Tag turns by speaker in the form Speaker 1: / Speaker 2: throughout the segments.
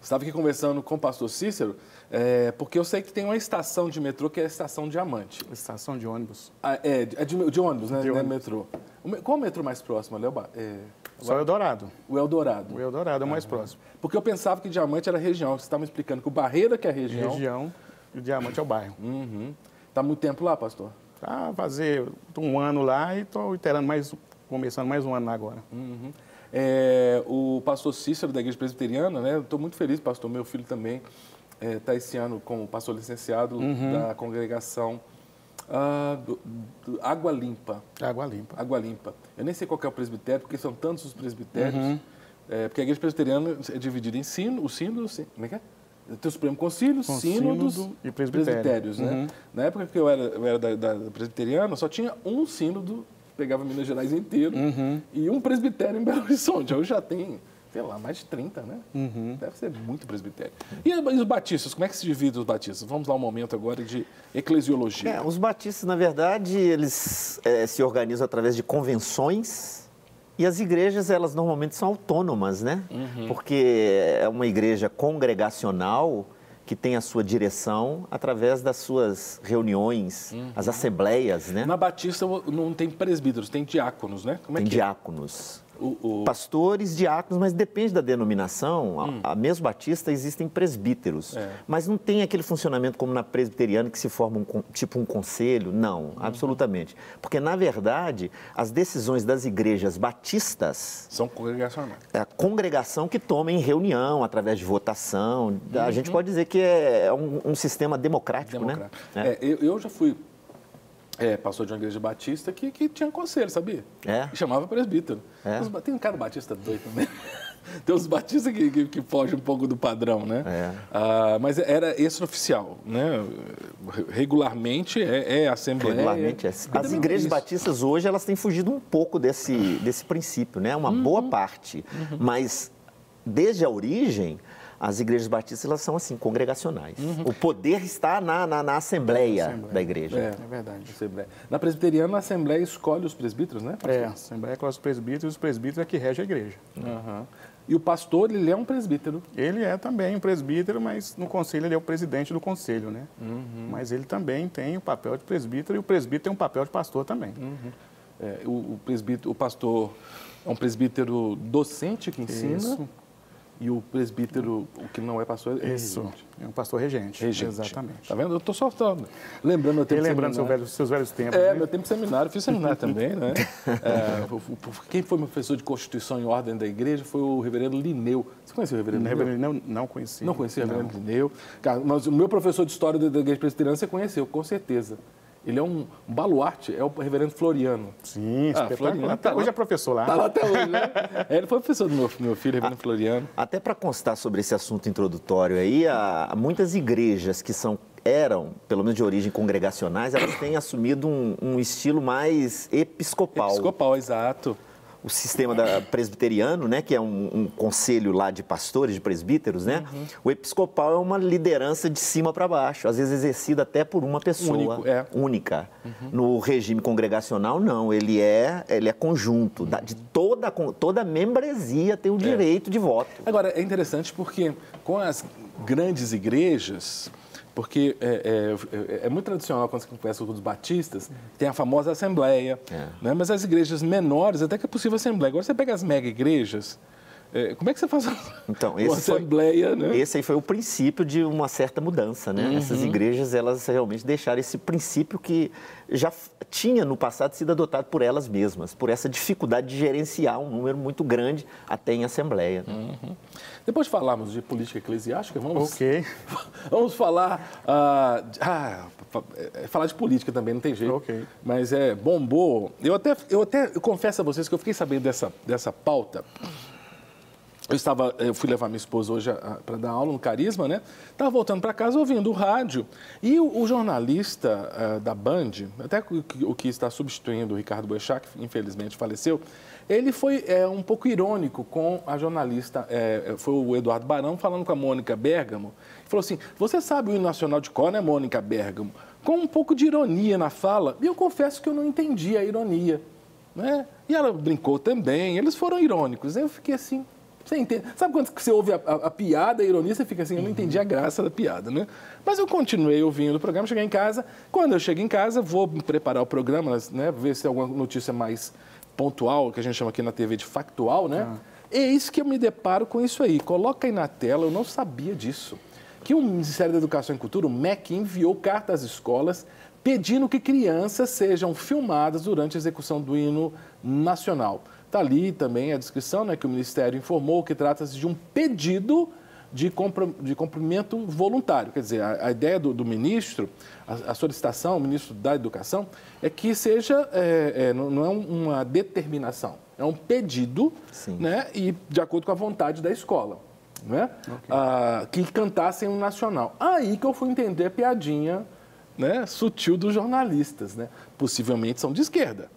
Speaker 1: Estava aqui conversando com o pastor Cícero, porque eu sei que tem uma estação de metrô que é a Estação Diamante.
Speaker 2: Estação de ônibus.
Speaker 1: De ônibus, né?
Speaker 2: De
Speaker 1: Não é
Speaker 2: ônibus.
Speaker 1: metrô. Qual é o metrô mais próximo, Léo?
Speaker 2: Só Eldorado.
Speaker 1: O Eldorado.
Speaker 2: O Eldorado é o mais próximo.
Speaker 1: Porque eu pensava que Diamante era a região. Você estava me explicando que o Barreira que é a região.
Speaker 2: Região e o Diamante é o bairro.
Speaker 1: Está há muito tempo lá, pastor?
Speaker 2: Tá fazer um ano lá e estou começando mais um ano lá agora.
Speaker 1: O pastor Cícero da Igreja Presbiteriana, né? Estou muito feliz, pastor. Meu filho também está esse ano como pastor licenciado da congregação do Água Limpa.
Speaker 2: Água Limpa.
Speaker 1: Água Limpa. Eu nem sei qual que é o presbitério, porque são tantos os presbitérios. Porque a Igreja Presbiteriana é dividida em como é que é? Tem o Supremo Concílio, sínodos
Speaker 2: e
Speaker 1: presbitérios, né? Na época que eu era da presbiteriana, só tinha um sínodo, pegava Minas Gerais inteiro, e um presbitério em Belo Horizonte. Hoje já tem, sei lá, mais de 30, né? Deve ser muito presbitério. E os batistas, como é que se dividem os batistas? Vamos lá um momento agora de eclesiologia.
Speaker 3: Os batistas, na verdade, eles se organizam através de convenções. E as igrejas, elas normalmente são autônomas, né? Porque é uma igreja congregacional que tem a sua direção através das suas reuniões, as assembleias, né?
Speaker 1: Na Batista não tem presbíteros, tem diáconos, né? Como é
Speaker 3: tem
Speaker 1: que é?
Speaker 3: diáconos. Pastores, diáconos, mas depende da denominação. A mesmo batista existem presbíteros, mas não tem aquele funcionamento como na presbiteriana que se forma tipo um conselho, não, absolutamente. Porque, na verdade, as decisões das igrejas batistas...
Speaker 1: São congregacionais.
Speaker 3: É a congregação que toma em reunião, através de votação. A gente pode dizer que é um sistema democrático, né?
Speaker 1: Eu já fui... pastor de uma igreja batista que tinha conselho, sabia? E chamava presbítero. Tem um cara batista doido também. Tem uns batistas que fogem um pouco do padrão, né? Mas era extraoficial, né? Regularmente é assembleia.
Speaker 3: Regularmente é. As igrejas batistas hoje, elas têm fugido um pouco desse princípio, né? Uma boa parte. Mas, desde a origem... As igrejas batistas, elas são assim, congregacionais. O poder está na assembleia da igreja.
Speaker 2: É verdade.
Speaker 1: Assembleia. Na presbiteriana, a assembleia escolhe os presbíteros, né?
Speaker 2: A assembleia escolhe os presbíteros, e os presbíteros é que rege a igreja.
Speaker 1: E o pastor, ele é um presbítero?
Speaker 2: Ele é também um presbítero, mas no conselho ele é o presidente do conselho, né? Mas ele também tem o papel de presbítero e o presbítero tem um papel de pastor também.
Speaker 1: O pastor é um presbítero docente que ensina?
Speaker 2: Isso.
Speaker 1: E o presbítero, o que não é pastor, é
Speaker 2: regente. É um pastor regente. Exatamente.
Speaker 1: Tá vendo? Eu estou só lembrando meu tempo de seminário.
Speaker 2: Seus velhos tempos. Né?
Speaker 1: Meu tempo de seminário. Fiz seminário também, né? Quem foi meu professor de Constituição e Ordem da Igreja foi o reverendo Linneu. Você conhecia o reverendo Linneu?
Speaker 2: Não conhecia.
Speaker 1: Não conhecia o reverendo Linneu? Mas o meu professor de História da Igreja Presbiteriana você conheceu, com certeza. Ele é um baluarte, é o reverendo Floriano.
Speaker 2: Sim, espetacular. Hoje é professor lá.
Speaker 1: Está lá até hoje, né? Ele foi professor do meu filho, reverendo Floriano.
Speaker 3: Até para constar sobre esse assunto introdutório aí, muitas igrejas que eram, pelo menos de origem congregacionais, elas têm assumido um estilo mais episcopal.
Speaker 1: Episcopal, exato.
Speaker 3: O sistema presbiteriano, né, que é um conselho lá de pastores, de presbíteros, né? O episcopal é uma liderança de cima para baixo, às vezes exercida até por uma pessoa única. No regime congregacional, não, ele é conjunto, de toda membresia tem o direito de voto.
Speaker 1: Agora, é interessante porque com as grandes igrejas... Porque é muito tradicional quando você conversa com os batistas, tem a famosa assembleia, né? Mas as igrejas menores, até que é possível assembleia. Agora você pega as mega igrejas, como é que você faz uma assembleia, né?
Speaker 3: Esse aí foi o princípio de uma certa mudança, né? Essas igrejas, elas realmente deixaram esse princípio que já tinha no passado sido adotado por elas mesmas, por essa dificuldade de gerenciar um número muito grande até em assembleia. Né?
Speaker 1: Depois de falarmos de política eclesiástica, vamos falar... falar de política também, não tem jeito. Mas bombou. Eu confesso a vocês que eu fiquei sabendo dessa pauta. Eu fui levar minha esposa hoje para dar aula no Carisma, né? Estava voltando para casa ouvindo o rádio e o jornalista da Band, até o que está substituindo o Ricardo Boechat, que infelizmente faleceu, ele foi um pouco irônico com a jornalista, foi o Eduardo Barão falando com a Mônica Bergamo, falou assim, você sabe o hino nacional de cor, né, Mônica Bergamo? Com um pouco de ironia na fala, e eu confesso que eu não entendi a ironia, né? E ela brincou também, eles foram irônicos, eu fiquei assim... Você entende? Sabe quando você ouve a piada, a ironia, você fica assim, eu não entendi a graça da piada, né? Mas eu continuei ouvindo o programa, cheguei em casa. Quando eu chego em casa, vou preparar o programa, né? Ver se tem alguma notícia mais pontual, que a gente chama aqui na TV de factual, né? Eis que eu me deparo com isso aí. Coloca aí na tela, eu não sabia disso. Que o Ministério da Educação e Cultura, o MEC, enviou carta às escolas pedindo que crianças sejam filmadas durante a execução do hino nacional. Está ali também a descrição, né, que o Ministério informou que trata-se de um pedido de cumprimento voluntário. Quer dizer, a ideia do ministro, a solicitação, o ministro da Educação, é que seja, não é uma determinação, é um pedido, né, e de acordo com a vontade da escola, né, que cantassem o nacional. Aí que eu fui entender a piadinha, né, sutil dos jornalistas, né? Possivelmente são de esquerda.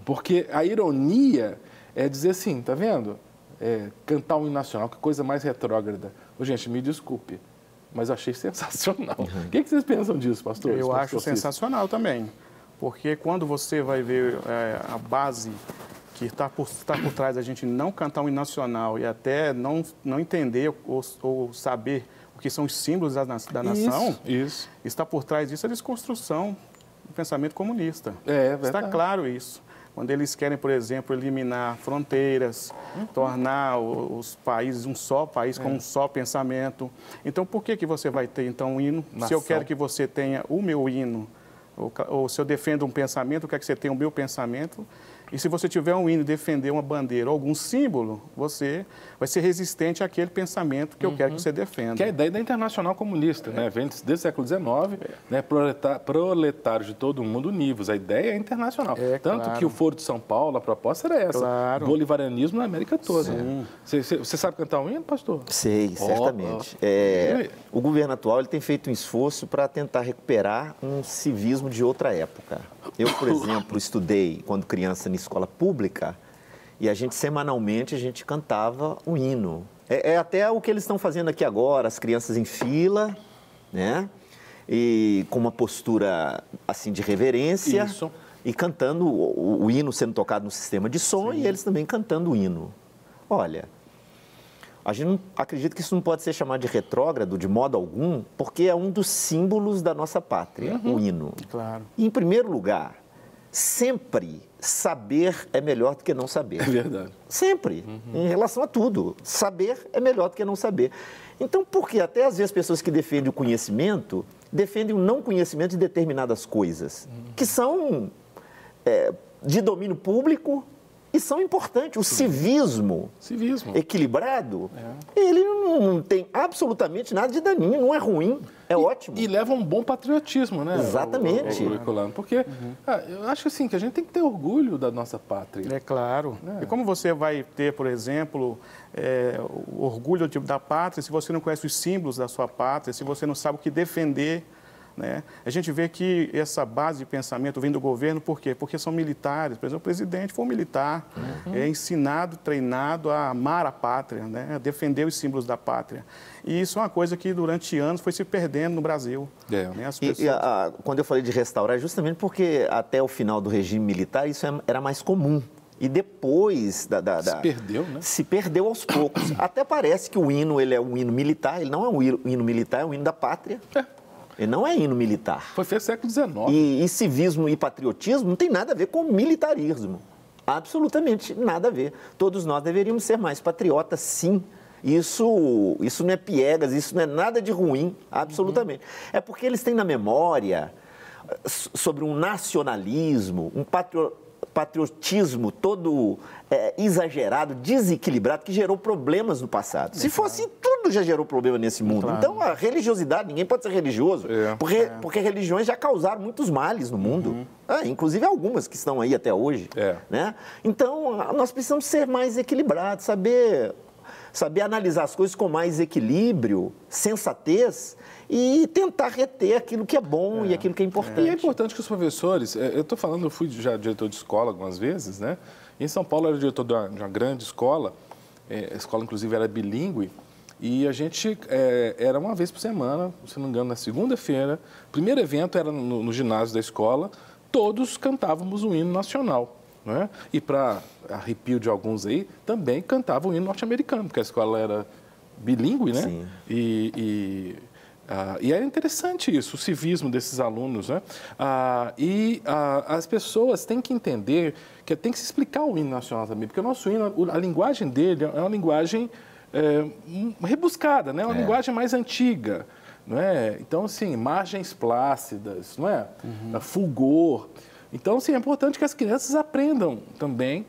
Speaker 1: Porque a ironia é dizer assim, tá vendo? Cantar o hino nacional, que coisa mais retrógrada. Ô, gente, me desculpe, mas eu achei sensacional. O que vocês pensam disso, pastor?
Speaker 2: Eu acho sensacional também, porque quando você vai ver a base que está por trás da gente não cantar o hino nacional e até não entender ou saber o que são os símbolos da nação, está por trás disso a desconstrução do pensamento comunista. Está claro isso. Quando eles querem, por exemplo, eliminar fronteiras, tornar os países um só país com um só pensamento. Então, por que você vai ter, então, um hino? Se eu quero que você tenha o meu hino, ou se eu defendo um pensamento, eu quero que você tenha o meu pensamento. E se você tiver um hino e defender uma bandeira ou algum símbolo, você vai ser resistente àquele pensamento que eu quero que você defenda.
Speaker 1: Que é a ideia da Internacional Comunista, né? Vem desde o século XIX, né? Proletários de todo mundo univos. A ideia é internacional. Tanto que o Foro de São Paulo, a proposta era essa. Bolivarianismo na América toda. Você sabe cantar um hino, pastor?
Speaker 3: Sei, certamente. O governo atual ele tem feito um esforço para tentar recuperar um civismo de outra época. Eu, por exemplo, estudei quando criança na escola pública e semanalmente a gente cantava o hino. Até o que eles estão fazendo aqui agora, as crianças em fila, né? E com uma postura assim de reverência.
Speaker 1: Isso.
Speaker 3: E cantando o hino sendo tocado no sistema de som e eles também cantando o hino. Olha, a gente não acredita que isso não pode ser chamado de retrógrado de modo algum, porque é um dos símbolos da nossa pátria, o hino.
Speaker 2: Claro.
Speaker 3: E, em primeiro lugar, sempre saber é melhor do que não saber.
Speaker 1: É verdade.
Speaker 3: Sempre, em relação a tudo. Saber é melhor do que não saber. Então, por que até às vezes pessoas que defendem o conhecimento, defendem o não conhecimento de determinadas coisas, que são de domínio público e são importantes. O civismo equilibrado, ele não tem absolutamente nada de daninho, não é ruim, é ótimo.
Speaker 1: E leva um bom patriotismo, né?
Speaker 3: Exatamente.
Speaker 1: O curriculano, porque eu acho assim, que a gente tem que ter orgulho da nossa pátria.
Speaker 2: É claro. E como você vai ter, por exemplo, o orgulho da pátria se você não conhece os símbolos da sua pátria, se você não sabe o que defender? Né? A gente vê que essa base de pensamento vem do governo, por quê? Porque são militares. Por exemplo, o presidente foi um militar, é ensinado, treinado a amar a pátria, né? A defender os símbolos da pátria. E isso é uma coisa que durante anos foi se perdendo no Brasil. Né? As pessoas...
Speaker 3: Quando eu falei de restaurar, é justamente porque até o final do regime militar isso era mais comum. E depois
Speaker 1: se perdeu, né?
Speaker 3: Se perdeu aos poucos. Até parece que o hino ele é um hino militar, ele não é um hino militar, é um hino da pátria. Ele não é hino militar.
Speaker 1: Foi feito no século XIX.
Speaker 3: E civismo e patriotismo não tem nada a ver com militarismo. Absolutamente nada a ver. Todos nós deveríamos ser mais patriotas, sim. Isso não é piegas, isso não é nada de ruim, absolutamente. É porque eles têm na memória sobre um nacionalismo, um patriotismo todo exagerado, desequilibrado, que gerou problemas no passado. Se fosse tudo já gerou problema nesse mundo. Claro. Então, a religiosidade, ninguém pode ser religioso, porque religiões já causaram muitos males no mundo. Inclusive algumas que estão aí até hoje. Né? Então, nós precisamos ser mais equilibrados, saber analisar as coisas com mais equilíbrio, sensatez e tentar reter aquilo que é bom e aquilo que é importante.
Speaker 1: E é importante que os professores, eu estou falando, eu fui já diretor de escola algumas vezes, né? Em São Paulo eu era diretor de uma grande escola, a escola inclusive era bilíngue, e a gente era uma vez por semana, se não me engano, na segunda-feira, o primeiro evento era no ginásio da escola, todos cantávamos o hino nacional. não é? E para arrepio de alguns aí, também cantavam o hino norte-americano, porque a escola era bilíngue, né?
Speaker 3: Sim.
Speaker 1: E é interessante isso, o civismo desses alunos, né? As pessoas têm que entender que tem que se explicar o hino nacional também, porque o nosso hino, a linguagem dele é uma linguagem rebuscada, né? Uma linguagem mais antiga, não é? Então, assim, margens plácidas, não é? Fulgor. Então, assim, é importante que as crianças aprendam também,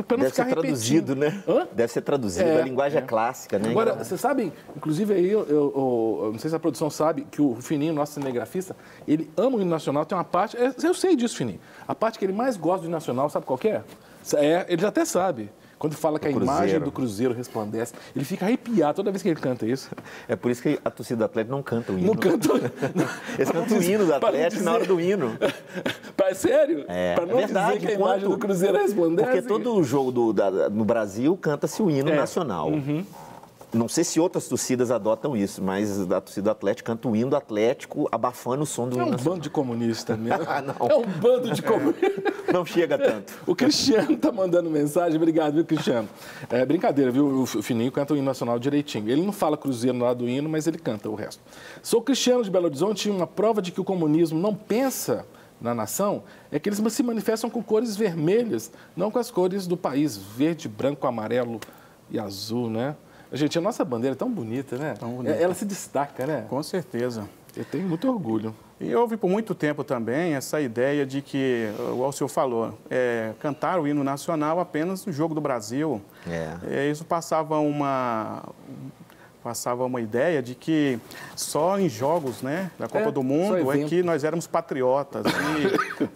Speaker 1: para não ficar repetindo.
Speaker 3: Deve ser traduzido, né?
Speaker 1: Hã?
Speaker 3: Deve ser traduzido, a linguagem é clássica, né?
Speaker 1: Agora, vocês sabem, inclusive aí, eu não sei se a produção sabe, que o Fininho, nosso cinegrafista, ele ama o hino nacional, tem uma parte, eu sei disso, Fininho, a parte que ele mais gosta do hino nacional, sabe qual que é? Ele já até sabe. Quando fala que a imagem do Cruzeiro resplandece, ele fica arrepiado toda vez que ele canta isso.
Speaker 3: É por isso que a torcida do Atlético não canta o hino.
Speaker 1: Não canta.
Speaker 3: Eles cantam o hino do Atlético na hora do hino.
Speaker 1: Sério? Para não dizer que a imagem do Cruzeiro resplandece?
Speaker 3: Porque todo jogo no Brasil canta-se o hino nacional. Não sei se outras torcidas adotam isso, mas a torcida do Atlético canta o hino do Atlético abafando o som do hino nacional.
Speaker 1: É um bando de comunista mesmo.
Speaker 3: Não.
Speaker 1: É um bando de comunistas.
Speaker 3: Não chega tanto.
Speaker 1: O Cristiano está mandando mensagem. Obrigado, viu, Cristiano? Brincadeira, viu? O Fininho canta o hino nacional direitinho. Ele não fala Cruzeiro no lado do hino, mas ele canta o resto. Sou Cristiano de Belo Horizonte e uma prova de que o comunismo não pensa na nação é que eles se manifestam com cores vermelhas, não com as cores do país, verde, branco, amarelo e azul, né? Gente, a nossa bandeira é tão bonita, né?
Speaker 2: Tão bonita.
Speaker 1: Ela se destaca, né?
Speaker 2: Com certeza.
Speaker 1: Eu tenho muito orgulho.
Speaker 2: E houve por muito tempo também essa ideia de que, igual o senhor falou, cantar o hino nacional apenas no Jogo do Brasil. Isso passava uma ideia de que só em jogos, né, da Copa do Mundo é que nós éramos patriotas.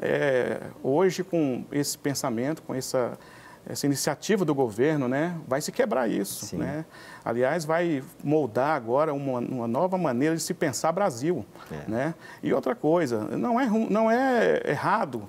Speaker 2: E hoje, com esse pensamento, com essa iniciativa do governo, né, vai se quebrar isso, né? Aliás, vai moldar agora uma nova maneira de se pensar Brasil, né? E outra coisa, não é errado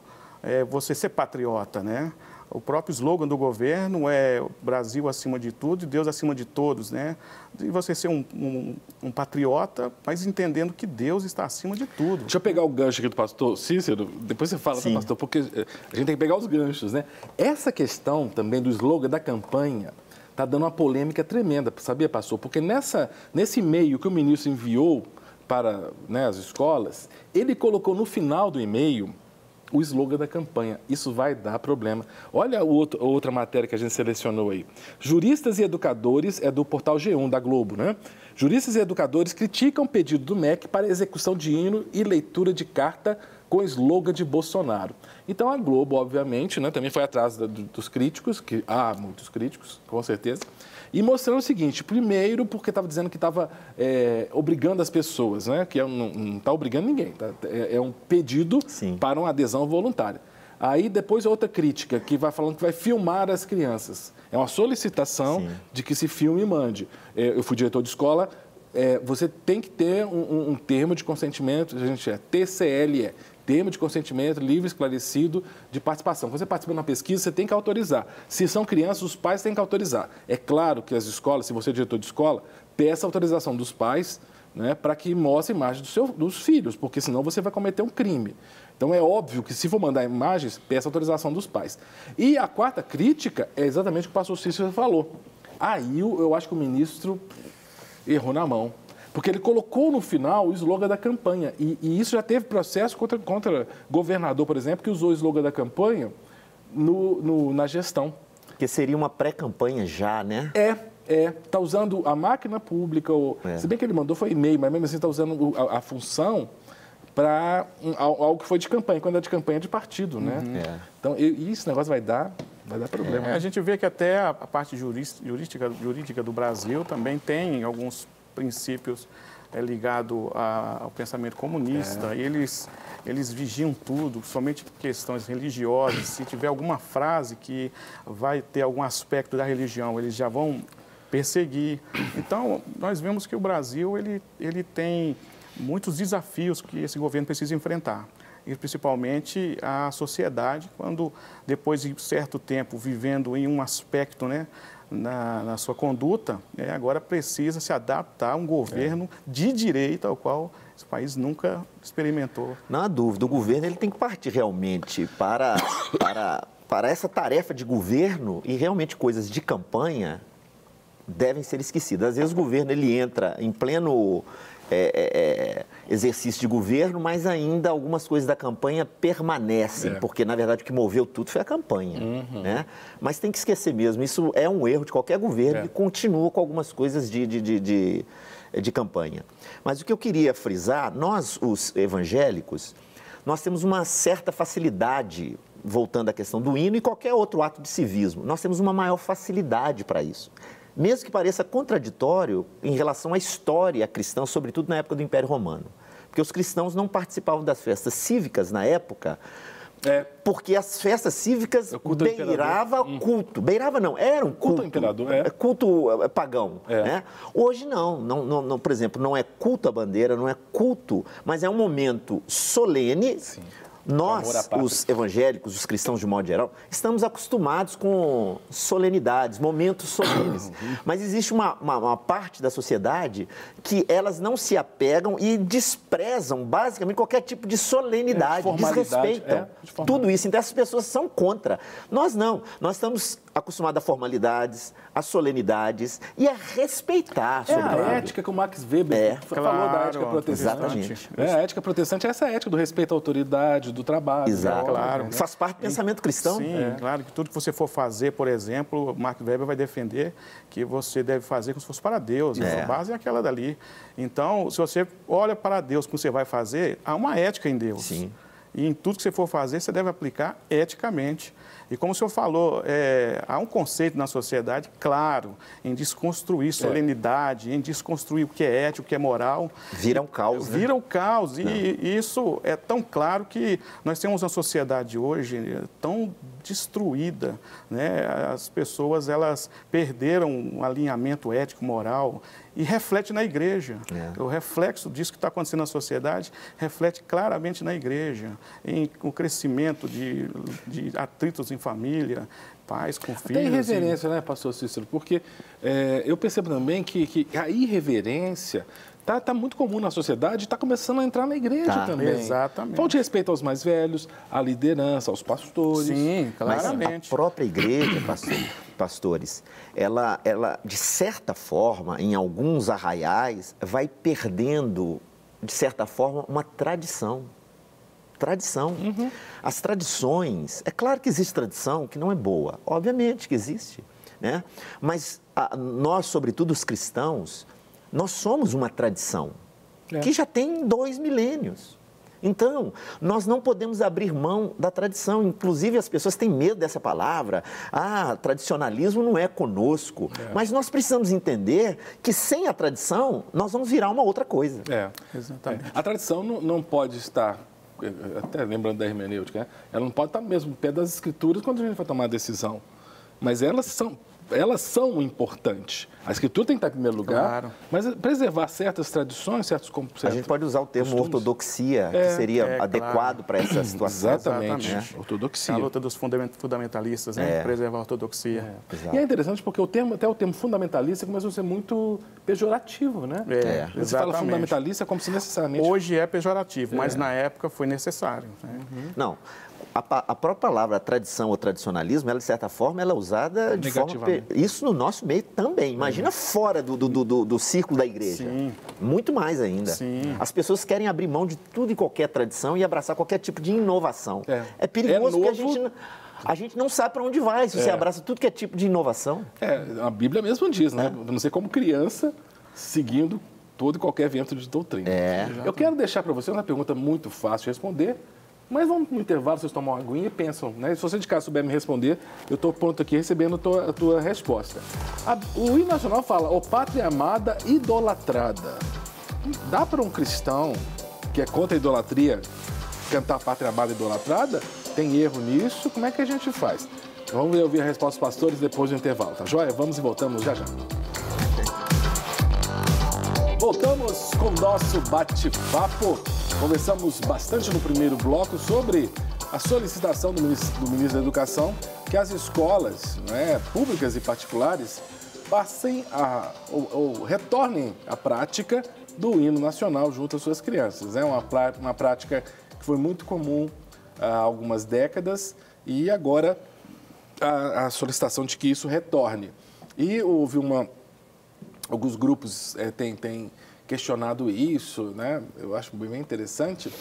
Speaker 2: você ser patriota, né? O próprio slogan do governo é Brasil acima de tudo e Deus acima de todos, né? E você ser um patriota, mas entendendo que Deus está acima de tudo.
Speaker 1: Deixa eu pegar o gancho aqui do pastor Cícero, depois você fala, pastor, porque a gente tem que pegar os ganchos, né? Essa questão também do slogan da campanha está dando uma polêmica tremenda, sabia, pastor? Porque nesse e-mail que o ministro enviou para, né, as escolas, ele colocou no final do e-mail o slogan da campanha. Isso vai dar problema. Olha a outra matéria que a gente selecionou aí. Juristas e educadores, é do portal G1 da Globo, né? Juristas e educadores criticam o pedido do MEC para execução de hino e leitura de carta com slogan de Bolsonaro. Então a Globo, obviamente, né, também foi atrás dos críticos, que há muitos críticos, com certeza, e mostrando o seguinte: primeiro, porque estava dizendo que estava obrigando as pessoas, né? Que não está obrigando ninguém, tá? É um pedido para uma adesão voluntária. Aí depois outra crítica, que vai falando que vai filmar as crianças. É uma solicitação de que se filme e mande. Eu fui diretor de escola, você tem que ter um termo de consentimento, a gente TCLE, termo de consentimento livre, esclarecido de participação. Quando você participa de uma pesquisa, você tem que autorizar. Se são crianças, os pais têm que autorizar. É claro que as escolas, se você é diretor de escola, peça autorização dos pais, né, para que mostre imagens dos filhos, porque senão você vai cometer um crime. Então é óbvio que se for mandar imagens, peça autorização dos pais. E a quarta crítica é exatamente o que o pastor Cícero falou. Aí eu acho que o ministro errou na mão. Porque ele colocou no final o slogan da campanha. E isso já teve processo contra governador, por exemplo, que usou o slogan da campanha na gestão.
Speaker 3: Que seria uma pré-campanha já, né?
Speaker 1: Está usando a máquina pública, se bem que ele mandou foi e-mail, mas mesmo assim está usando a função para algo que foi de campanha, quando é de campanha de partido, né? Então, esse negócio vai dar problema.
Speaker 2: A gente vê que até a parte jurídica do Brasil também tem alguns princípios ligados ao pensamento comunista. Eles vigiam tudo, somente questões religiosas. Se tiver alguma frase que vai ter algum aspecto da religião, eles já vão perseguir. Então, nós vemos que o Brasil ele tem muitos desafios que esse governo precisa enfrentar. E principalmente a sociedade, quando depois de certo tempo vivendo em um aspecto, né, na sua conduta, agora precisa se adaptar a um governo de direita, ao qual esse país nunca experimentou.
Speaker 3: Não há dúvida, o governo ele tem que partir realmente para para essa tarefa de governo e realmente coisas de campanha devem ser esquecidas. Às vezes o governo ele entra em pleno exercício de governo, mas ainda algumas coisas da campanha permanecem, porque na verdade o que moveu tudo foi a campanha. Né? Mas tem que esquecer mesmo, isso é um erro de qualquer governo e continua com algumas coisas de campanha. Mas o que eu queria frisar, nós os evangélicos, nós temos uma certa facilidade, voltando à questão do hino e qualquer outro ato de civismo, nós temos uma maior facilidade para isso. Mesmo que pareça contraditório em relação à história cristã, sobretudo na época do Império Romano. Porque os cristãos não participavam das festas cívicas na época, porque as festas cívicas beiravam culto. Beirava não, era um culto.
Speaker 1: Imperador,
Speaker 3: culto pagão. Né? Hoje não, por exemplo, não é culto à bandeira, não é culto, mas é um momento solene. Sim. Nós, os evangélicos, os cristãos de modo geral, estamos acostumados com solenidades, momentos solenes. Mas existe uma parte da sociedade que elas não se apegam e desprezam basicamente qualquer tipo de solenidade, desrespeitam tudo isso. Então essas pessoas são contra. Nós não, nós estamos acostumados a formalidades, a solenidades e a respeitar.
Speaker 1: A ética que o Max Weber falou da ética protestante.
Speaker 3: Exatamente.
Speaker 1: A ética protestante é essa ética do respeito à autoridade, do trabalho.
Speaker 3: Exato.
Speaker 2: Claro.
Speaker 3: Faz parte do pensamento cristão.
Speaker 2: Sim, claro que tudo que você for fazer, por exemplo, Max Weber vai defender que você deve fazer como se fosse para Deus. A base é aquela dali. Então, se você olha para Deus como você vai fazer, há uma ética em Deus.
Speaker 3: Sim.
Speaker 2: E em tudo que você for fazer, você deve aplicar eticamente. E como o senhor falou, há um conceito na sociedade, claro, em desconstruir solenidade, em desconstruir o que é ético, o que é moral.
Speaker 3: Vira um caos, né?
Speaker 2: Vira um caos. E isso é tão claro que nós temos uma sociedade hoje tão destruída, né? As pessoas, elas perderam um alinhamento ético, moral, e reflete na igreja. O reflexo disso que está acontecendo na sociedade reflete claramente na igreja, em o crescimento de atritos em família, pais com filhos.
Speaker 1: Tem irreverência, né, pastor Cícero? Porque eu percebo também que a irreverência está muito comum na sociedade e está começando a entrar na igreja também.
Speaker 2: Exatamente.
Speaker 1: Falta de respeito aos mais velhos, à liderança, aos pastores.
Speaker 2: Sim, claramente.
Speaker 3: Mas a própria igreja, pastores, ela, de certa forma, em alguns arraiais, vai perdendo, de certa forma, uma tradição. As tradições, é claro que existe tradição que não é boa, obviamente que existe, né? Mas nós, sobretudo os cristãos, nós somos uma tradição que já tem 2 milênios. Então, nós não podemos abrir mão da tradição. Inclusive, as pessoas têm medo dessa palavra. Tradicionalismo não é conosco. Mas nós precisamos entender que sem a tradição, nós vamos virar uma outra coisa.
Speaker 2: Exatamente.
Speaker 1: A tradição não pode estar, até lembrando da hermenêutica, né? Ela não pode estar mesmo no pé das escrituras quando a gente vai tomar a decisão. Mas elas são importantes. A escritura tem que estar em primeiro lugar, mas preservar certas tradições, certos conceitos.
Speaker 3: A gente pode usar o termo ortodoxia, que seria adequado para essa situação.
Speaker 1: Exatamente. Ortodoxia.
Speaker 2: A luta dos fundamentalistas, né? Preservar a ortodoxia.
Speaker 1: E é interessante porque até o termo fundamentalista começou a ser muito pejorativo, né? Você fala fundamentalista como se necessariamente...
Speaker 2: Hoje é pejorativo, mas na época foi necessário. Né?
Speaker 3: Não. A própria palavra tradição ou tradicionalismo, ela, de certa forma, ela é usada de forma... Isso no nosso meio também. Imagina fora do círculo da igreja.
Speaker 2: Sim.
Speaker 3: Muito mais ainda.
Speaker 2: Sim.
Speaker 3: As pessoas querem abrir mão de tudo e qualquer tradição e abraçar qualquer tipo de inovação. É perigoso porque a gente não sabe para onde vai se você abraça tudo que é tipo de inovação.
Speaker 1: A Bíblia mesmo diz, né? Não sei como criança seguindo todo e qualquer vento de doutrina. Eu quero deixar para você uma pergunta muito fácil de responder. Mas vamos no intervalo, vocês tomam uma aguinha e pensam, né? Se você de casa souber me responder, eu estou pronto aqui recebendo a tua resposta. O hino nacional fala, ó pátria amada idolatrada. Dá para um cristão que é contra a idolatria cantar pátria amada idolatrada? Tem erro nisso? Como é que a gente faz? Vamos ouvir a resposta dos pastores depois do intervalo, tá joia? Vamos e voltamos já já. Voltamos com o nosso bate-papo. Conversamos bastante no primeiro bloco sobre a solicitação do ministro da Educação que as escolas, né, públicas e particulares passem ou retornem à prática do hino nacional junto às suas crianças. É uma prática que foi muito comum há algumas décadas e agora a solicitação de que isso retorne. E houve alguns grupos têm questionado isso, né? Eu acho bem interessante.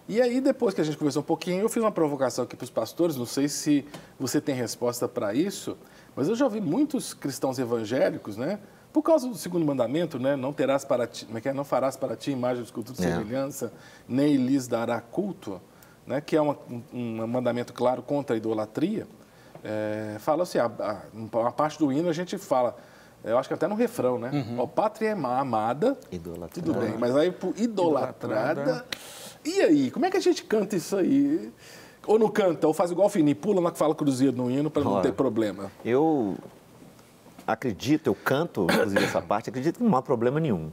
Speaker 1: E aí, depois que a gente conversou um pouquinho, eu fiz uma provocação aqui para os pastores, não sei se você tem resposta para isso, mas eu já ouvi muitos cristãos evangélicos, né? Por causa do segundo mandamento, né? Não terás para ti, não farás para ti imagem de escultura de semelhança, nem lhes dará culto, né? Que é um mandamento claro contra a idolatria. Fala assim, a parte do hino a gente fala, eu acho que até no refrão, né? Ó, pátria é amada, idolatrada. Tudo bem, mas aí por idolatrada. E aí, como é que a gente canta isso aí? Ou não canta, ou faz igual o Fini, pula na que fala cruzeiro no hino para não ter problema.
Speaker 3: Eu acredito, eu canto, inclusive, essa parte, acredito que não há problema nenhum.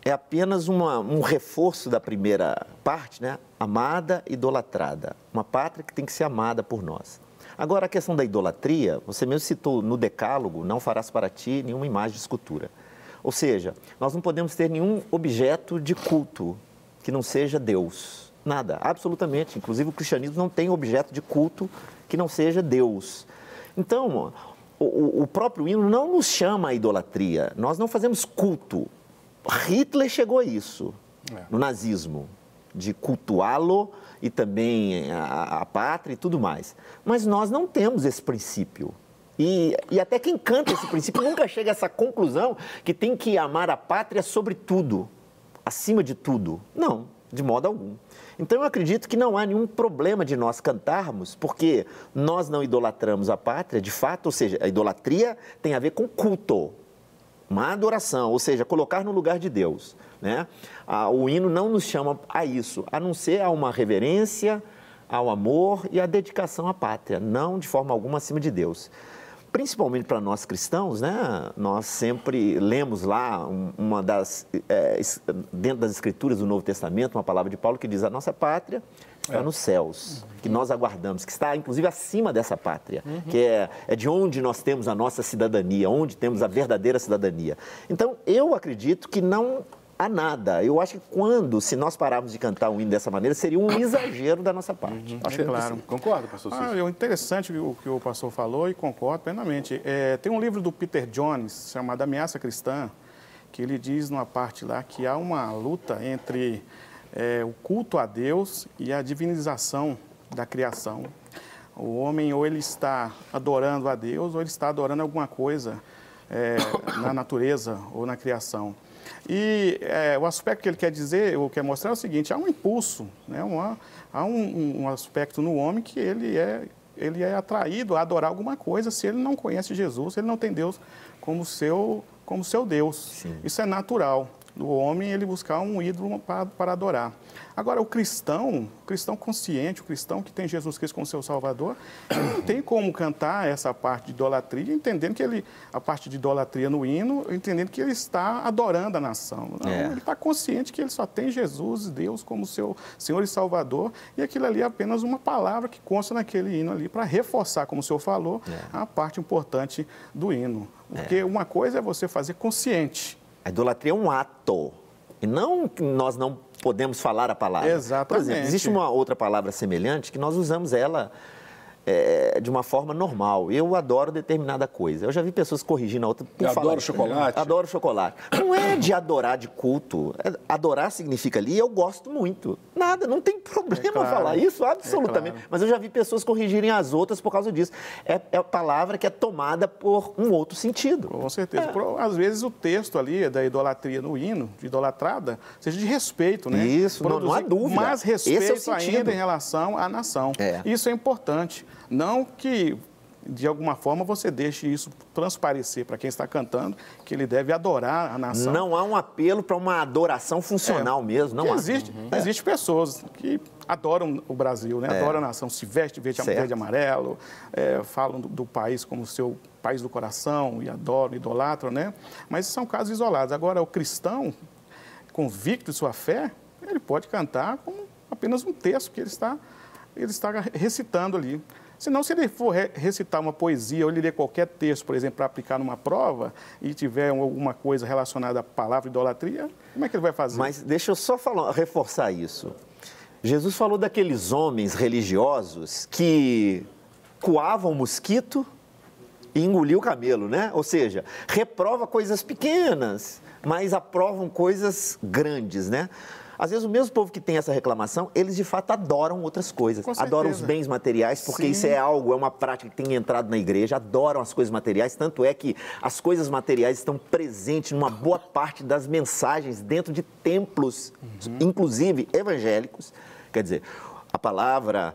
Speaker 3: É apenas um reforço da primeira parte, né? Amada, idolatrada. Uma pátria que tem que ser amada por nós. Agora, a questão da idolatria, você mesmo citou no Decálogo, não farás para ti nenhuma imagem de escultura. Ou seja, nós não podemos ter nenhum objeto de culto que não seja Deus. Nada, absolutamente. Inclusive, o cristianismo não tem objeto de culto que não seja Deus. Então, o próprio hino não nos chama a idolatria. Nós não fazemos culto. Hitler chegou a isso, no nazismo, de cultuá-lo e também a pátria e tudo mais. Mas nós não temos esse princípio. E até quem canta esse princípio nunca chega a essa conclusão que tem que amar a pátria sobre tudo, acima de tudo. Não, de modo algum. Então, eu acredito que não há nenhum problema de nós cantarmos, porque nós não idolatramos a pátria, de fato, ou seja, a idolatria tem a ver com culto, uma adoração, ou seja, colocar no lugar de Deus, né? O hino não nos chama a isso, a não ser a uma reverência, ao amor e à dedicação à pátria, não de forma alguma acima de Deus. Principalmente para nós cristãos, né? Nós sempre lemos lá dentro das Escrituras do Novo Testamento, uma palavra de Paulo que diz: a nossa pátria está nos céus, que nós aguardamos, que está inclusive acima dessa pátria, que é de onde nós temos a nossa cidadania, onde temos a verdadeira cidadania. Então, eu acredito que não há nada. Eu acho que se nós pararmos de cantar um hino dessa maneira, seria um exagero da nossa parte.
Speaker 2: Acho claro.
Speaker 1: Concordo, pastor Cícero?
Speaker 2: É interessante o que o pastor falou e concordo plenamente. Tem um livro do Peter Jones, chamado Ameaça Cristã, que ele diz numa parte lá que há uma luta entre o culto a Deus e a divinização da criação. O homem ou ele está adorando a Deus ou ele está adorando alguma coisa na natureza ou na criação. E o aspecto que ele quer dizer, ou quer mostrar é o seguinte: há um impulso, né? Há um aspecto no homem que ele é atraído a adorar alguma coisa se ele não conhece Jesus, se ele não tem Deus como seu Deus. Sim. Isso é natural do homem, ele buscar um ídolo para adorar. Agora, o cristão consciente, o cristão que tem Jesus Cristo como seu Salvador, ele não tem como cantar essa parte de idolatria, entendendo que a parte de idolatria no hino, entendendo que ele está adorando a nação. Não, ele está consciente que ele só tem Jesus, Deus, como seu Senhor e Salvador, e aquilo ali é apenas uma palavra que consta naquele hino ali, para reforçar, como o senhor falou, a parte importante do hino. Porque uma coisa é você fazer consciente.
Speaker 3: A idolatria é um ato, e não que nós não podemos falar a palavra.
Speaker 2: Exatamente.
Speaker 3: Por exemplo, existe uma outra palavra semelhante que nós usamos ela de uma forma normal. Eu adoro determinada coisa. Eu já vi pessoas corrigindo a outra.
Speaker 1: Eu adoro chocolate.
Speaker 3: Adoro chocolate. Não é de adorar de culto. Adorar significa ali, eu gosto muito. Nada, não tem problema falar isso, absolutamente. Claro. Mas eu já vi pessoas corrigirem as outras por causa disso. É a palavra que é tomada por um outro sentido.
Speaker 2: Com certeza. Às vezes o texto ali da idolatria no hino, de idolatrada, seja de respeito, né?
Speaker 3: Isso, não há dúvida.
Speaker 2: Mas respeito ainda em relação à nação. Isso é importante. Não que, de alguma forma, você deixe isso transparecer para quem está cantando, que ele deve adorar a nação.
Speaker 3: Não há um apelo para uma adoração funcional mesmo. Não há.
Speaker 2: Existe pessoas que adoram o Brasil, né? Adoram a nação, se veste verde e amarelo, falam do país como seu país do coração e adoram, idolatram, né? Mas são casos isolados. Agora, o cristão, convicto de sua fé, ele pode cantar como apenas um texto que ele está recitando ali. Senão, se ele for recitar uma poesia ou ele ler qualquer texto, por exemplo, para aplicar numa prova e tiver alguma coisa relacionada à palavra idolatria, como é que ele vai fazer?
Speaker 3: Mas deixa eu só reforçar isso. Jesus falou daqueles homens religiosos que coava um mosquito e engoliu o camelo, né? Ou seja, reprova coisas pequenas, mas aprovam coisas grandes, né? Às vezes o mesmo povo que tem essa reclamação, eles de fato adoram outras coisas. Adoram os bens materiais, porque Sim. isso é uma prática que tem entrado na igreja, adoram as coisas materiais, tanto é que as coisas materiais estão presentes numa boa parte das mensagens dentro de templos, inclusive evangélicos. Quer dizer, a palavra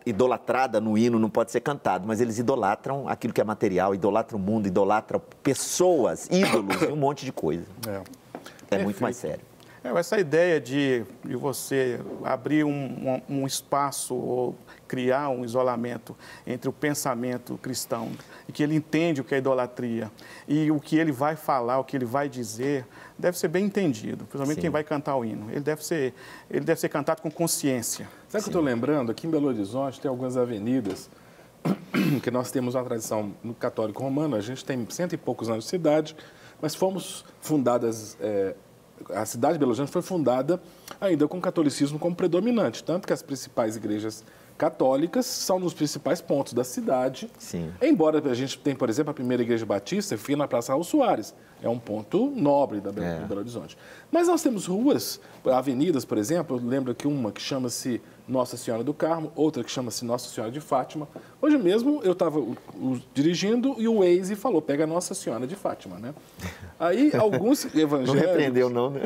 Speaker 3: idolatrada no hino não pode ser cantada, mas eles idolatram aquilo que é material, idolatram o mundo, idolatram pessoas, ídolos e um monte de coisa. É muito mais sério.
Speaker 2: Essa ideia de você abrir um espaço ou criar um isolamento entre o pensamento cristão, e que ele entende o que é idolatria, e o que ele vai falar, o que ele vai dizer, deve ser bem entendido, principalmente Sim. quem vai cantar o hino. Ele deve ser cantado com consciência.
Speaker 1: Sabe o que eu estou lembrando? Aqui em Belo Horizonte tem algumas avenidas que nós temos uma tradição no católico romano, a gente tem 100 e poucos anos de cidade, mas fomos fundadas, a cidade de Belo Horizonte foi fundada ainda com o catolicismo como predominante, tanto que as principais igrejas católicas são nos principais pontos da cidade.
Speaker 3: Sim.
Speaker 1: Embora a gente tenha, por exemplo, a primeira igreja batista, fica na Praça Raul Soares, é um ponto nobre de Belo Horizonte. Mas nós temos ruas, avenidas, por exemplo, eu lembro que uma que chama-se Nossa Senhora do Carmo, outra que chama-se Nossa Senhora de Fátima. Hoje mesmo eu estava dirigindo e o Waze falou, pega Nossa Senhora de Fátima, né? Aí alguns evangélicos...
Speaker 3: Não repreendeu não, né?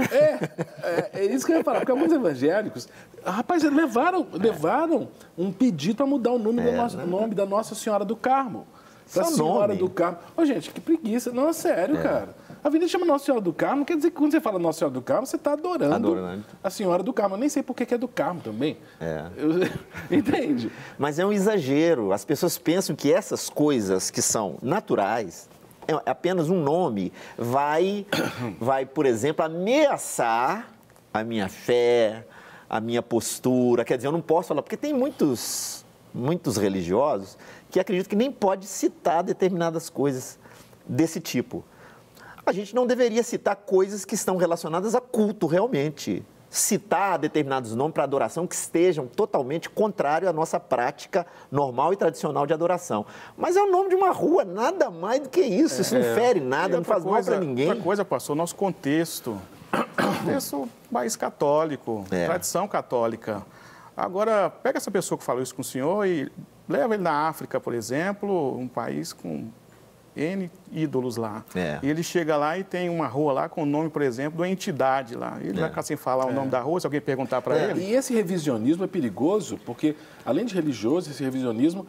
Speaker 1: É isso que eu ia falar, porque alguns evangélicos, rapaz, levaram um pedido para mudar o nome da Nossa Senhora do Carmo. Da Senhora do Carmo. Ô, gente, que preguiça. Não, é sério, cara. A avenida chama Nossa Senhora do Carmo, quer dizer que quando você fala Nossa Senhora do Carmo, você está adorando a Senhora do Carmo. Eu nem sei por que é do Carmo também. Entende?
Speaker 3: Mas é um exagero. As pessoas pensam que essas coisas que são naturais, apenas um nome, vai, por exemplo, ameaçar a minha fé, a minha postura. Quer dizer, eu não posso falar, porque tem muitos religiosos que acreditam que nem pode citar determinadas coisas desse tipo. A gente não deveria citar coisas que estão relacionadas a culto, realmente. Citar determinados nomes para adoração que estejam totalmente contrário à nossa prática normal e tradicional de adoração. Mas é o nome de uma rua, nada mais do que isso. Isso não fere nada, não faz mal para ninguém.
Speaker 2: Outra coisa, pastor, nosso contexto país católico, tradição católica. Agora, pega essa pessoa que falou isso com o senhor e leva ele na África, por exemplo, um país com N ídolos lá. E ele chega lá e tem uma rua lá com o nome, por exemplo, de uma entidade lá. Ele vai ficar sem falar o nome da rua, se alguém perguntar para ele.
Speaker 1: E esse revisionismo é perigoso, porque, além de religioso, esse revisionismo,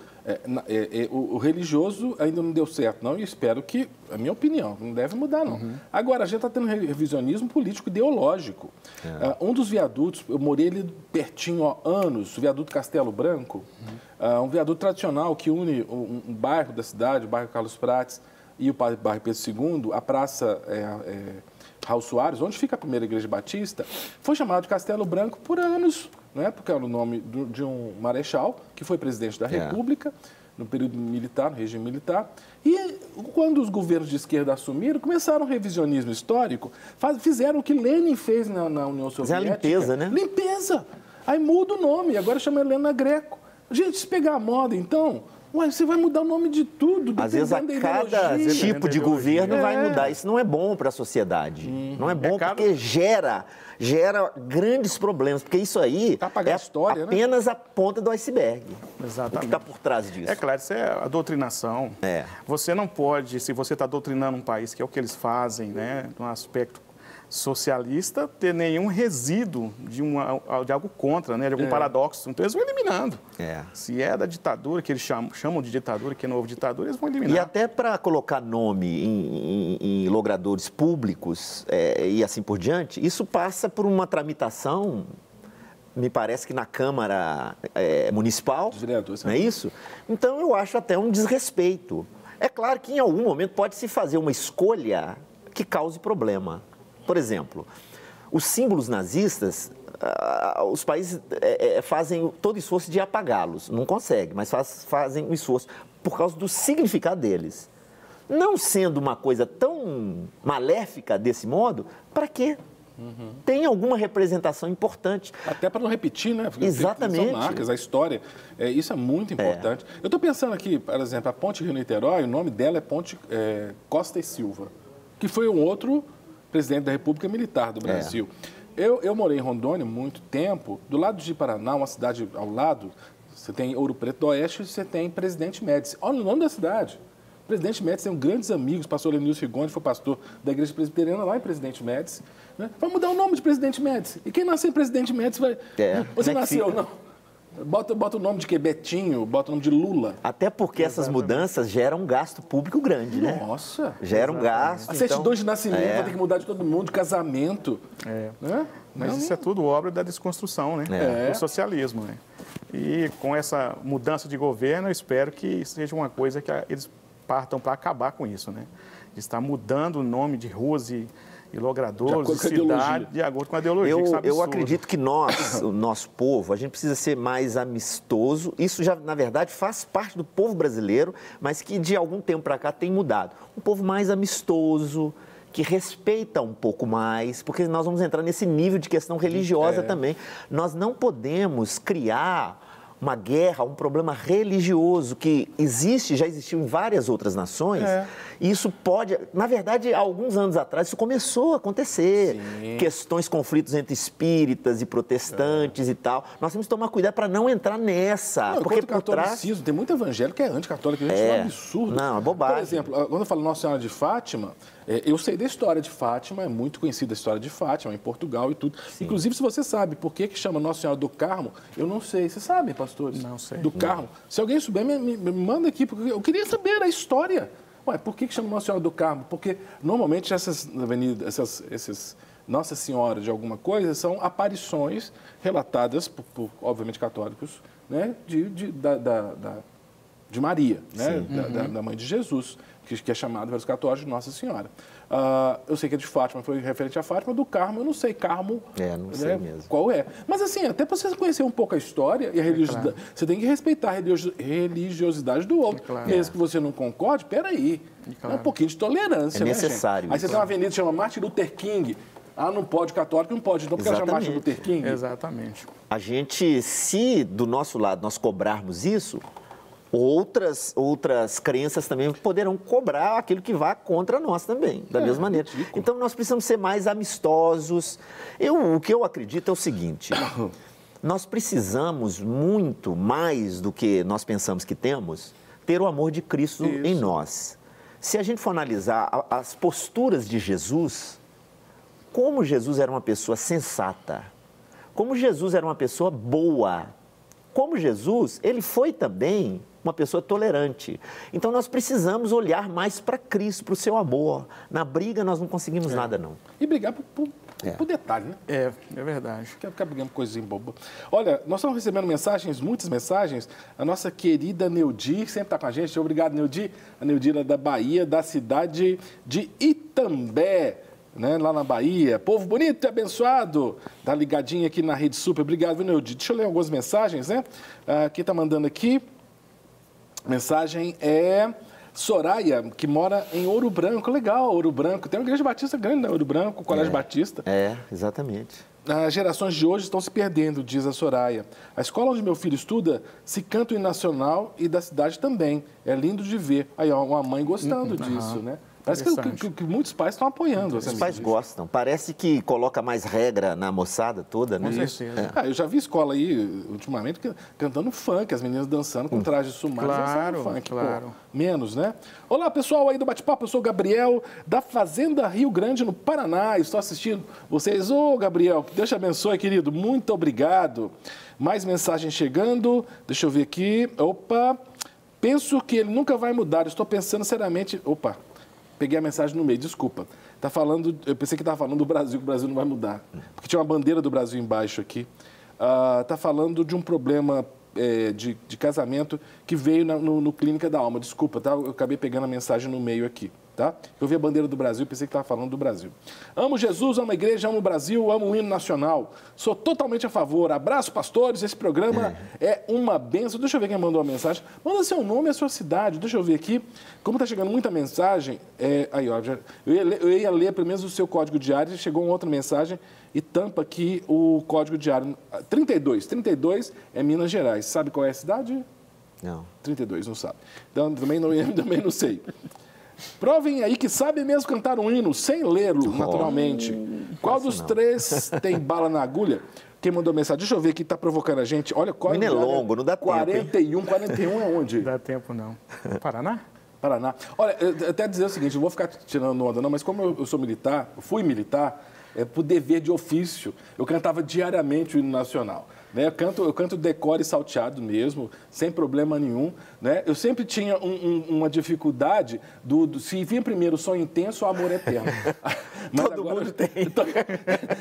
Speaker 1: o religioso ainda não deu certo, não, e espero que, a minha opinião, não deve mudar, não. Agora, a gente está tendo revisionismo político-ideológico. Um dos viadutos, eu morei ali pertinho há anos, o viaduto Castelo Branco, um viaduto tradicional que une um bairro da cidade, o bairro Carlos Prates, e o bairro Pedro II, a praça Raul Soares, onde fica a primeira igreja batista, foi chamado de Castelo Branco por anos, né? Porque era o nome de um marechal que foi presidente da República, no período militar, no regime militar. E quando os governos de esquerda assumiram, começaram o revisionismo histórico, fizeram o que Lenin fez na União Soviética.
Speaker 3: É a limpeza, né?
Speaker 1: Limpeza! Aí muda o nome, agora chama Helena Greco. Gente, se pegar a moda, então... você vai mudar o nome de tudo.
Speaker 3: Às vezes, a cada tipo de governo vai mudar. Isso não é bom para a sociedade. Não é bom porque gera grandes problemas. Porque isso aí apenas a ponta do iceberg.
Speaker 2: Exatamente.
Speaker 3: O que está por trás disso.
Speaker 2: É claro, isso é a doutrinação. Você não pode, se você está doutrinando um país, que é o que eles fazem, né, no aspecto socialista, ter nenhum resíduo de algo contra, né, de algum paradoxo. Então, eles vão eliminando. Se é da ditadura, que eles chamam de ditadura, que não houve ditadura, eles vão eliminar.
Speaker 3: E até para colocar nome em logradores públicos e assim por diante, isso passa por uma tramitação, me parece que na Câmara Municipal, não é isso? Então, eu acho até um desrespeito. É claro que em algum momento pode-se fazer uma escolha que cause problema. Por exemplo, os símbolos nazistas, os países fazem todo esforço de apagá-los. Não conseguem, mas fazem um esforço por causa do significado deles. Não sendo uma coisa tão maléfica desse modo, para quê? Tem alguma representação importante.
Speaker 1: Até para não repetir, né? Porque
Speaker 3: exatamente.
Speaker 1: São marcas, a história. Isso é muito importante. Eu estou pensando aqui, por exemplo, a Ponte Rio-Niterói, o nome dela é Ponte Costa e Silva, que foi um outro presidente da República Militar do Brasil. Eu morei em Rondônia muito tempo, do lado de Paraná, uma cidade ao lado, você tem Ouro Preto do Oeste e você tem Presidente Médici. Olha o nome da cidade. Presidente Médici tem grandes amigos, pastor Lenilson Rigoni, foi pastor da Igreja Presbiteriana lá em Presidente Médici. Né? Vai mudar o nome de Presidente Médici. E quem nasceu em Presidente Médici vai... Você nasceu, não? Bota o nome de quê? Betinho, bota o nome de Lula.
Speaker 3: Até porque essas mudanças geram um gasto público grande, né?
Speaker 1: Nossa!
Speaker 3: Gera um gasto.
Speaker 1: A certidão de nascimento vai ter que mudar de todo mundo, de casamento.
Speaker 2: Né? Mas isso é tudo obra da desconstrução, né? Do socialismo, né? E com essa mudança de governo, eu espero que seja uma coisa que eles partam para acabar com isso, né? De estar mudando o nome de ruas e logradouros, de cidade, de acordo com a ideologia.
Speaker 3: Eu acredito que nós, o nosso povo, a gente precisa ser mais amistoso. Isso já, na verdade, faz parte do povo brasileiro, mas que de algum tempo para cá tem mudado. Um povo mais amistoso, que respeita um pouco mais, porque nós vamos entrar nesse nível de questão religiosa também. Nós não podemos criar uma guerra, um problema religioso que já existiu em várias outras nações. E isso pode, na verdade, há alguns anos atrás, isso começou a acontecer. Questões, conflitos entre espíritas e protestantes e tal. Nós temos que tomar cuidado para não entrar nessa.
Speaker 1: Porque por trás... Tem muito evangélico que é anticatólico, gente, é um absurdo.
Speaker 3: Não, é bobagem.
Speaker 1: Por exemplo, quando eu falo Nossa Senhora de Fátima, eu sei da história de Fátima, é muito conhecida a história de Fátima, em Portugal e tudo. Inclusive, se você sabe por que chama Nossa Senhora do Carmo, eu não sei. Vocês sabem, pastores?
Speaker 2: Não sei.
Speaker 1: Do Carmo. Se alguém souber, me manda aqui, porque eu queria saber a história. Ué, por que chama Nossa Senhora do Carmo? Porque, normalmente, essas avenidas, esses Nossa Senhora de alguma coisa, são aparições relatadas por obviamente, católicos, né, de Maria, né, da mãe de Jesus, que é chamada pelos católicos de Nossa Senhora. Eu sei que é de Fátima, foi referente a Fátima. Do Carmo, eu não sei. Carmo,
Speaker 3: não sei mesmo.
Speaker 1: Qual é. Mas, assim, até para você conhecer um pouco a história e a religiosidade, você tem que respeitar a religiosidade do outro. Mesmo que você não concorde, peraí. É um pouquinho de tolerância,
Speaker 3: é necessário.
Speaker 1: Né, gente? Aí você tem uma avenida que chama Martin Luther King. Não pode, católico não pode. Então, porque ela chama Martin Luther King?
Speaker 2: Exatamente.
Speaker 3: A gente, se do nosso lado nós cobrarmos isso, outras crenças também poderão cobrar aquilo que vá contra nós também, da mesma maneira. Ridículo. Então, nós precisamos ser mais amistosos. O que eu acredito é o seguinte, nós precisamos muito mais do que nós pensamos que temos, ter o amor de Cristo em nós. Se a gente for analisar as posturas de Jesus, como Jesus era uma pessoa sensata, como Jesus era uma pessoa boa, como Jesus, ele foi também uma pessoa tolerante. Então, nós precisamos olhar mais para Cristo, para o seu amor. Na briga, nós não conseguimos nada, não.
Speaker 1: E brigar por detalhe, né?
Speaker 2: É verdade.
Speaker 1: Quer ficar brigando coisinha boba. Olha, nós estamos recebendo mensagens, muitas mensagens. A nossa querida Neudi, sempre está com a gente. Obrigado, Neudi. A Neudi é da Bahia, da cidade de Itambé, né, lá na Bahia. Povo bonito e abençoado. Tá ligadinho aqui na Rede Super. Obrigado, viu, Neudi? Deixa eu ler algumas mensagens, né? Quem está mandando aqui? Mensagem é Soraya, que mora em Ouro Branco. Legal, Ouro Branco. Tem uma igreja batista grande, né? Ouro Branco, Colégio Batista.
Speaker 3: Exatamente.
Speaker 1: As gerações de hoje estão se perdendo, diz a Soraya. A escola onde meu filho estuda se canta o hino nacional e da cidade também. É lindo de ver. Aí, ó, uma mãe gostando disso, né? Parece que muitos pais estão apoiando.
Speaker 3: Os pais gostam. Parece que coloca mais regra na moçada toda, né?
Speaker 2: Com certeza.
Speaker 1: Eu já vi escola aí, ultimamente, cantando funk, as meninas dançando com traje sumário.
Speaker 2: Claro,
Speaker 1: funk,
Speaker 2: claro.
Speaker 1: Menos, né? Olá, pessoal aí do Bate-Papo, eu sou o Gabriel, da Fazenda Rio Grande, no Paraná. Estou assistindo vocês. Gabriel, que Deus te abençoe, querido. Muito obrigado. Mais mensagem chegando. Deixa eu ver aqui. Penso que ele nunca vai mudar. Estou pensando seriamente... Peguei a mensagem no meio, desculpa. Eu pensei que estava falando do Brasil, que o Brasil não vai mudar. Porque tinha uma bandeira do Brasil embaixo aqui. Está falando de um problema de casamento que veio no Clínica da Alma. Desculpa, tá? Eu acabei pegando a mensagem no meio aqui. tá? Eu vi a bandeira do Brasil, pensei que estava falando do Brasil. Amo Jesus, amo a igreja, amo o Brasil, amo o hino nacional. Sou totalmente a favor. Abraço, pastores. Esse programa é uma benção. Deixa eu ver quem mandou a mensagem. Manda seu nome e a sua cidade. Deixa eu ver aqui. Como está chegando muita mensagem, aí, ó, eu ia ler pelo menos o seu código diário, chegou uma outra mensagem e tampa aqui o código diário. 32 é Minas Gerais. Sabe qual é a cidade?
Speaker 3: Não.
Speaker 1: 32, não sabe. Então, também não sei. Provem aí que sabe mesmo cantar um hino sem lê-lo, naturalmente. Qual dos três tem bala na agulha? Quem mandou mensagem? Deixa eu ver aqui, está provocando a gente. Olha,
Speaker 3: o hino é longo, não dá
Speaker 1: 41,
Speaker 3: tempo.
Speaker 1: 41 é onde?
Speaker 2: Não dá tempo, não. Paraná?
Speaker 1: Paraná. Olha, até dizer o seguinte, não vou ficar tirando onda não, mas como eu sou militar, eu fui militar, por dever de ofício, eu cantava diariamente o hino nacional. Né? Eu canto decore salteado mesmo, sem problema nenhum. Né? Eu sempre tinha uma dificuldade se vinha primeiro Sonho Intenso ou Amor Eterno. Mas
Speaker 3: todo mundo tem.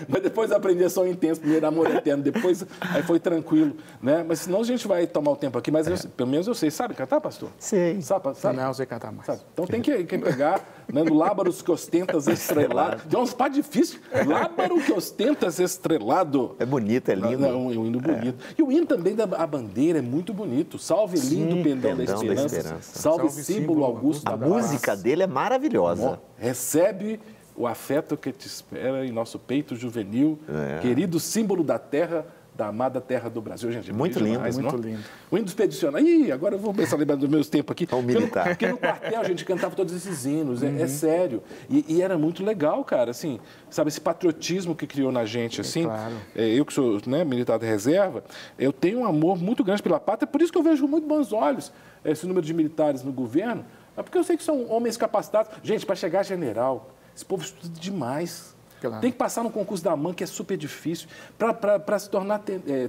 Speaker 1: Mas depois eu aprendi Sonho Intenso, primeiro Amor Eterno, depois aí foi tranquilo. Né? Mas senão a gente vai tomar o tempo aqui, mas pelo menos eu sei. Sabe cantar, pastor?
Speaker 3: Sei.
Speaker 1: Sabe?
Speaker 2: Não, eu sei cantar mais.
Speaker 1: Sabe? Então tem que pegar, né, no Lábaros que ostentas estrelado. Tem uns pá difícil. Lábaro que ostentas estrelado.
Speaker 3: É bonito, é lindo.
Speaker 1: Um hino bonito. E o hino também a bandeira é muito bonito. Salve lindo pendão da esperança. Salve símbolo augusto da
Speaker 3: paz. A música dele é maravilhosa.
Speaker 1: Recebe o afeto que te espera em nosso peito juvenil, querido símbolo da terra, da amada terra do Brasil. Gente,
Speaker 3: muito lindo,
Speaker 1: demais,
Speaker 2: muito lindo.
Speaker 1: O hino do expedicionário. Ih, agora eu vou começar a lembrar dos meus tempos aqui.
Speaker 3: Militar.
Speaker 1: Porque no quartel a gente cantava todos esses hinos, é sério. E era muito legal, cara, assim, sabe, esse patriotismo que criou na gente, assim.
Speaker 2: Claro.
Speaker 1: Eu que sou, né, militar de reserva, eu tenho um amor muito grande pela pátria, por isso que eu vejo com muito bons olhos esse número de militares no governo, porque eu sei que são homens capacitados. Gente, para chegar a general, esse povo estuda demais. Claro. Tem que passar no concurso da AMAN, que é super difícil. Para se tornar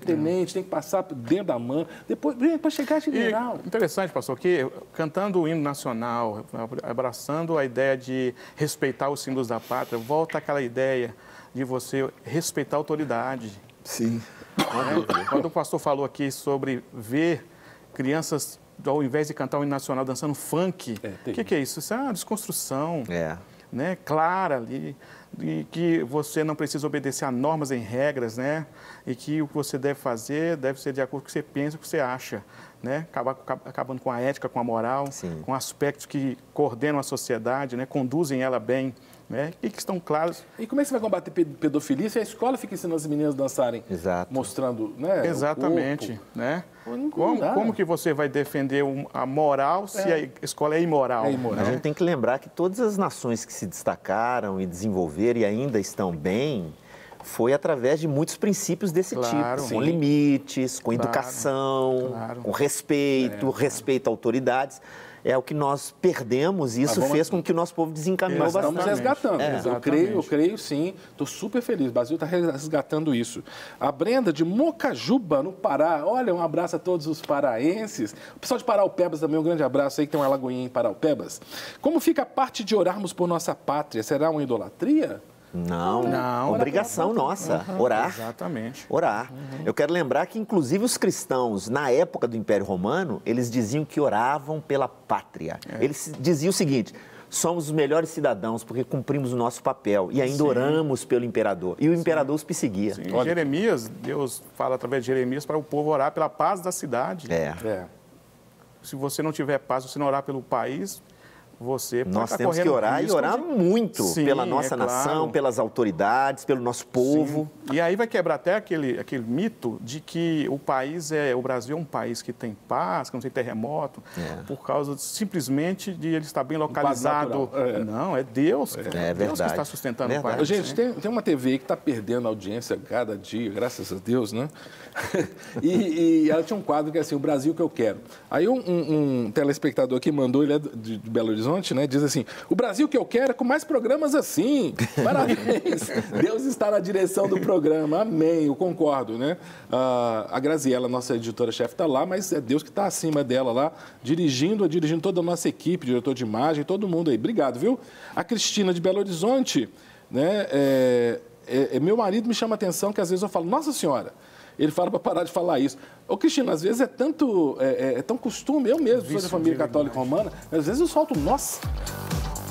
Speaker 1: tenente, tem que passar dentro da AMAN. Depois, para chegar a general.
Speaker 2: E, interessante, pastor, que cantando o hino nacional, abraçando a ideia de respeitar os símbolos da pátria, volta aquela ideia de você respeitar a autoridade.
Speaker 3: Sim.
Speaker 2: Quando o pastor falou aqui sobre ver crianças, ao invés de cantar o hino nacional, dançando funk, o que é isso? Isso é uma desconstrução. Né, clara ali, e que você não precisa obedecer a normas e regras, né, e que o que você deve fazer deve ser de acordo com o que você pensa, o que você acha, né, acabando com a ética, com a moral, com aspectos que coordenam a sociedade, né, conduzem ela bem, né, e que estão claros.
Speaker 1: E como é que você vai combater pedofilia se a escola fica ensinando as meninas a dançarem?
Speaker 3: Exato.
Speaker 1: Mostrando, né,
Speaker 2: exatamente,
Speaker 1: o corpo.
Speaker 2: Né? Como que você vai defender a moral se a escola é imoral?
Speaker 3: A gente tem que lembrar que todas as nações que se destacaram e desenvolveram e ainda estão bem, foi através de muitos princípios desse tipo, com limites, com educação, com respeito, respeito a autoridades. É o que nós perdemos e isso fez com que o nosso povo desencaminhou bastante.
Speaker 1: Estamos resgatando. Eu creio sim. Estou super feliz. O Brasil está resgatando isso. A Brenda de Mocajuba, no Pará. Olha, um abraço a todos os paraenses. O pessoal de Paraupebas também, um grande abraço aí, que tem uma lagoinha em Paraupebas. Como fica a parte de orarmos por nossa pátria? Será uma idolatria?
Speaker 3: Não, obrigação nossa, orar.
Speaker 2: Exatamente.
Speaker 3: Orar. Eu quero lembrar que, inclusive, os cristãos, na época do Império Romano, eles diziam que oravam pela pátria. Eles diziam o seguinte: somos os melhores cidadãos porque cumprimos o nosso papel e ainda oramos pelo imperador. E o imperador os perseguia.
Speaker 2: Em Jeremias, Deus fala através de Jeremias para o povo orar pela paz da cidade. Se você não tiver paz, se você não orar pelo país, você
Speaker 3: nós temos que orar e orar muito pela nossa nação, pelas autoridades, pelo nosso povo.
Speaker 2: E aí vai quebrar até aquele mito de que o Brasil é um país que tem paz, que não tem terremoto, por causa simplesmente de ele estar bem localizado. Não, é Deus. Deus que está sustentando o país.
Speaker 1: Gente, tem uma TV que está perdendo audiência cada dia, graças a Deus, né? e ela tinha um quadro que é assim, o Brasil que eu quero. Aí um telespectador que mandou, ele é de Belo Horizonte, né? Diz assim: o Brasil que eu quero é com mais programas assim. Parabéns! Deus está na direção do programa. Amém. Eu concordo, né? A Graziela, nossa editora-chefe, está lá, mas é Deus que está acima dela lá, dirigindo toda a nossa equipe, diretor de imagem, todo mundo aí. Obrigado, viu? A Cristina de Belo Horizonte, né? Meu marido me chama a atenção que às vezes eu falo: Nossa Senhora. Ele fala para parar de falar isso. Ô, Cristina, às vezes é tão costume, eu mesmo sou da família católica romana, às vezes eu solto, nossa,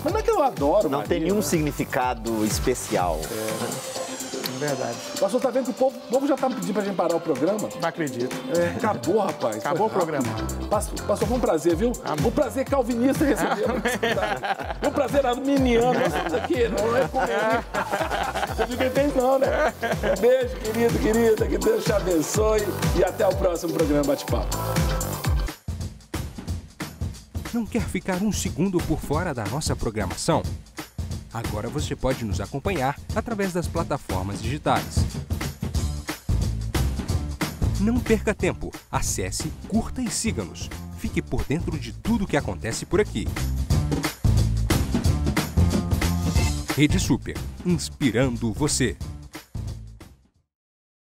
Speaker 1: Mas não é que eu adoro
Speaker 3: Não
Speaker 1: Maria,
Speaker 3: tem nenhum
Speaker 1: né?
Speaker 3: significado especial.
Speaker 2: É verdade.
Speaker 1: O pastor tá vendo que o povo já tá pedindo pra gente parar o programa.
Speaker 2: Não acredito.
Speaker 1: Acabou, rapaz.
Speaker 2: Acabou o programa.
Speaker 1: Pastor, foi um prazer, viu? Um prazer calvinista receber. Um prazer arminiano. Nós estamos aqui, não é comigo. Não fica tem não, né? Um beijo, querido, querida. Que Deus te abençoe. E até o próximo programa Bate-Papo.
Speaker 4: Não quer ficar um segundo por fora da nossa programação? Agora você pode nos acompanhar através das plataformas digitais. Não perca tempo. Acesse, curta e siga-nos. Fique por dentro de tudo o que acontece por aqui. Rede Super, inspirando você.